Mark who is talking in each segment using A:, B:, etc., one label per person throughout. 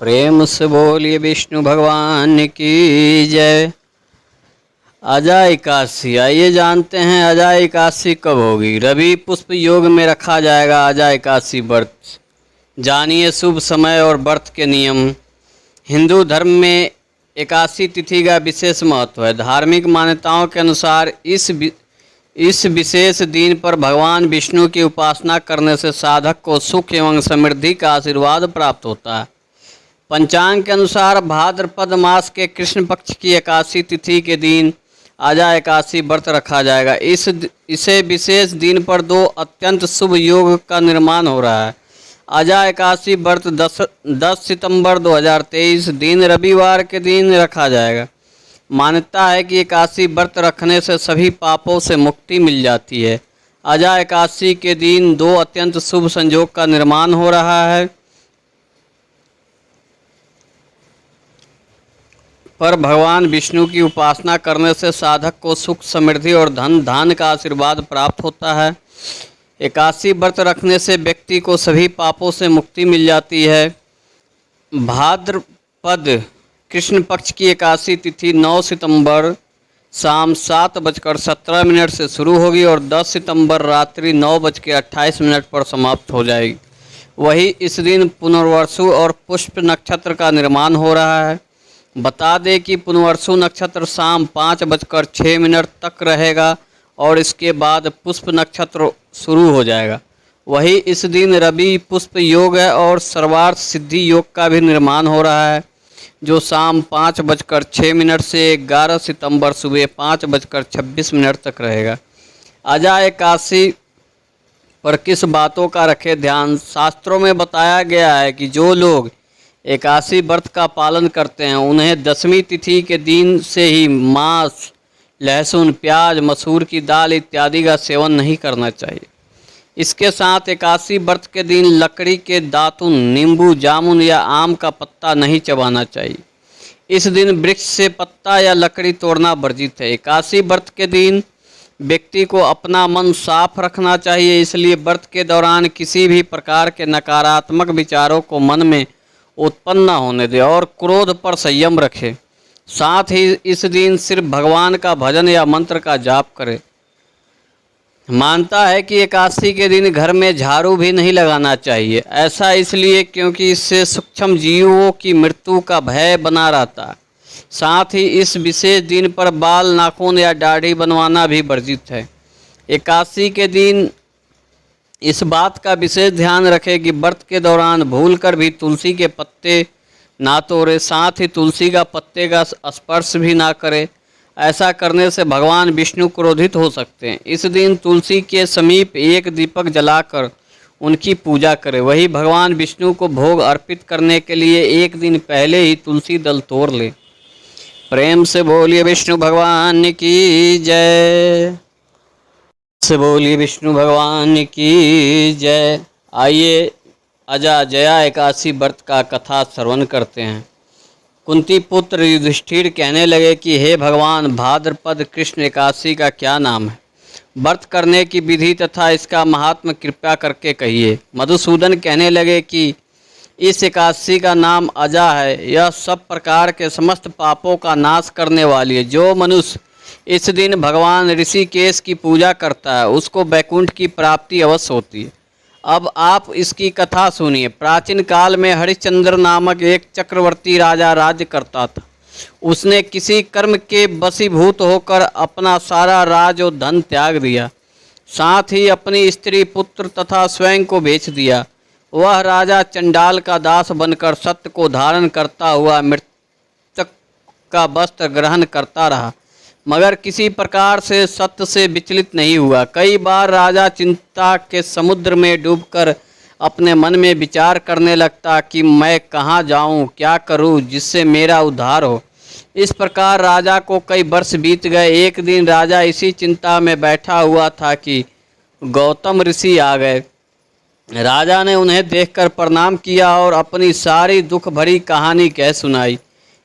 A: प्रेम से बोलिए विष्णु भगवान की जय। अजा एकादशी, आइए जानते हैं अजा एकादशी कब होगी। रवि पुष्प योग में रखा जाएगा अजा एकादशी व्रत। जानिए शुभ समय और व्रत के नियम। हिंदू धर्म में एकादशी तिथि का विशेष महत्व है। धार्मिक मान्यताओं के अनुसार इस विशेष दिन पर भगवान विष्णु की उपासना करने से साधक को सुख एवं समृद्धि का आशीर्वाद प्राप्त होता है। पंचांग के अनुसार भाद्रपद मास के कृष्ण पक्ष की एकादशी तिथि के दिन अजा एकादशी व्रत रखा जाएगा। इसे विशेष दिन पर दो अत्यंत शुभ योग का निर्माण हो रहा है। अजा एकादशी व्रत 10 सितंबर 2023 दिन रविवार के दिन रखा जाएगा। मान्यता है कि एकादशी व्रत रखने से सभी पापों से मुक्ति मिल जाती है। अजा एकादशी के दिन दो अत्यंत शुभ संयोग का निर्माण हो रहा है। पर भगवान विष्णु की उपासना करने से साधक को सुख समृद्धि और धन धान का आशीर्वाद प्राप्त होता है। एकादशी व्रत रखने से व्यक्ति को सभी पापों से मुक्ति मिल जाती है। भाद्रपद कृष्ण पक्ष की एकादशी तिथि 9 सितंबर शाम 7:17 से शुरू होगी और 10 सितंबर रात्रि 9:28 पर समाप्त हो जाएगी। वही इस दिन पुनर्वसु और पुष्प नक्षत्र का निर्माण हो रहा है। बता दें कि पुनर्वसु नक्षत्र शाम 5:06 तक रहेगा और इसके बाद पुष्प नक्षत्र शुरू हो जाएगा। वही इस दिन रवि पुष्प योग है और सर्वार्थ सिद्धि योग का भी निर्माण हो रहा है, जो शाम 5:06 से 11 सितंबर सुबह 5:26 तक रहेगा। अजा एकादशी पर किस बातों का रखें ध्यान। शास्त्रों में बताया गया है कि जो लोग एकादशी व्रत का पालन करते हैं उन्हें दशमी तिथि के दिन से ही मांस, लहसुन, प्याज, मसूर की दाल इत्यादि का सेवन नहीं करना चाहिए। इसके साथ एकादशी व्रत के दिन लकड़ी के दातुन, नींबू, जामुन या आम का पत्ता नहीं चबाना चाहिए। इस दिन वृक्ष से पत्ता या लकड़ी तोड़ना वर्जित है। एकादशी व्रत के दिन व्यक्ति को अपना मन साफ रखना चाहिए, इसलिए व्रत के दौरान किसी भी प्रकार के नकारात्मक विचारों को मन में उत्पन्न न होने दे और क्रोध पर संयम रखे। साथ ही इस दिन सिर्फ भगवान का भजन या मंत्र का जाप करें। मानता है कि एकादशी के दिन घर में झाड़ू भी नहीं लगाना चाहिए। ऐसा इसलिए क्योंकि इससे सूक्ष्म जीवों की मृत्यु का भय बना रहता है। साथ ही इस विशेष दिन पर बाल, नाखून या दाढ़ी बनवाना भी वर्जित है। एकादशी के दिन इस बात का विशेष ध्यान रखें कि व्रत के दौरान भूलकर भी तुलसी के पत्ते ना तोड़े, साथ ही तुलसी का पत्ते का स्पर्श भी ना करें। ऐसा करने से भगवान विष्णु क्रोधित हो सकते हैं। इस दिन तुलसी के समीप एक दीपक जलाकर उनकी पूजा करें। वही भगवान विष्णु को भोग अर्पित करने के लिए एक दिन पहले ही तुलसी दल तोड़ लें। प्रेम से बोलिए विष्णु भगवान की जय। से बोलिए विष्णु भगवान की जय। आइए अजा जया एकादशी व्रत का कथा श्रवण करते हैं। कुंती पुत्र युधिष्ठिर कहने लगे कि हे भगवान, भाद्रपद कृष्ण एकादशी का क्या नाम है? व्रत करने की विधि तथा इसका महात्म्य कृपया करके कहिए। मधुसूदन कहने लगे कि इस एकादशी का नाम अजा है। यह सब प्रकार के समस्त पापों का नाश करने वाली है। जो मनुष्य इस दिन भगवान ऋषिकेश की पूजा करता है उसको वैकुंठ की प्राप्ति अवश्य होती है। अब आप इसकी कथा सुनिए। प्राचीन काल में हरिश्चंद्र नामक एक चक्रवर्ती राजा राज्य करता था। उसने किसी कर्म के वशीभूत होकर अपना सारा राज और धन त्याग दिया, साथ ही अपनी स्त्री, पुत्र तथा स्वयं को बेच दिया। वह राजा चंडाल का दास बनकर सत्य को धारण करता हुआ मृतक का वस्त्र ग्रहण करता रहा, मगर किसी प्रकार से सत्य से विचलित नहीं हुआ। कई बार राजा चिंता के समुद्र में डूबकर अपने मन में विचार करने लगता कि मैं कहाँ जाऊँ, क्या करूँ जिससे मेरा उद्धार हो। इस प्रकार राजा को कई वर्ष बीत गए। एक दिन राजा इसी चिंता में बैठा हुआ था कि गौतम ऋषि आ गए। राजा ने उन्हें देखकर प्रणाम किया और अपनी सारी दुख भरी कहानी कह सुनाई।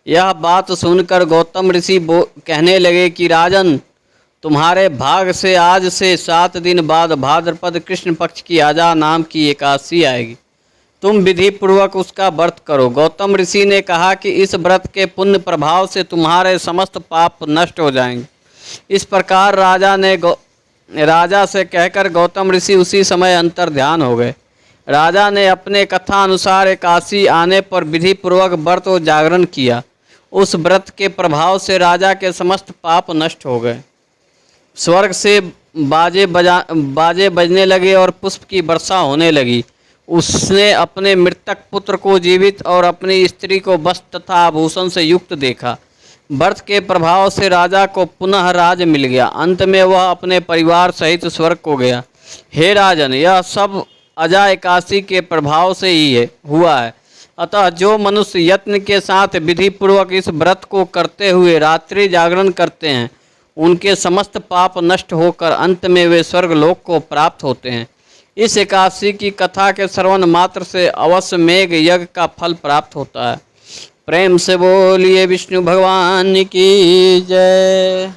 A: यह बात सुनकर गौतम ऋषि कहने लगे कि राजन, तुम्हारे भाग से आज से 7 दिन बाद भाद्रपद कृष्ण पक्ष की अजा नाम की एकादशी आएगी। तुम विधि पूर्वक उसका व्रत करो। गौतम ऋषि ने कहा कि इस व्रत के पुण्य प्रभाव से तुम्हारे समस्त पाप नष्ट हो जाएंगे। इस प्रकार राजा से कहकर गौतम ऋषि उसी समय अंतर ध्यान हो गए। राजा ने अपने कथा अनुसार एकादशी आने पर विधि पूर्वक व्रत और जागरण किया। उस व्रत के प्रभाव से राजा के समस्त पाप नष्ट हो गए। स्वर्ग से बाजे बजने लगे और पुष्प की वर्षा होने लगी। उसने अपने मृतक पुत्र को जीवित और अपनी स्त्री को वस्त्र तथा आभूषण से युक्त देखा। व्रत के प्रभाव से राजा को पुनः राज मिल गया। अंत में वह अपने परिवार सहित स्वर्ग को गया। हे राजन, यह सब अजा एकादशी के प्रभाव से ही हुआ है। अतः जो मनुष्य यत्न के साथ विधि पूर्वक इस व्रत को करते हुए रात्रि जागरण करते हैं, उनके समस्त पाप नष्ट होकर अंत में वे स्वर्गलोक को प्राप्त होते हैं। इस एकादशी की कथा के श्रवण मात्र से अवश्य मेघ यज्ञ का फल प्राप्त होता है। प्रेम से बोलिए विष्णु भगवान की जय।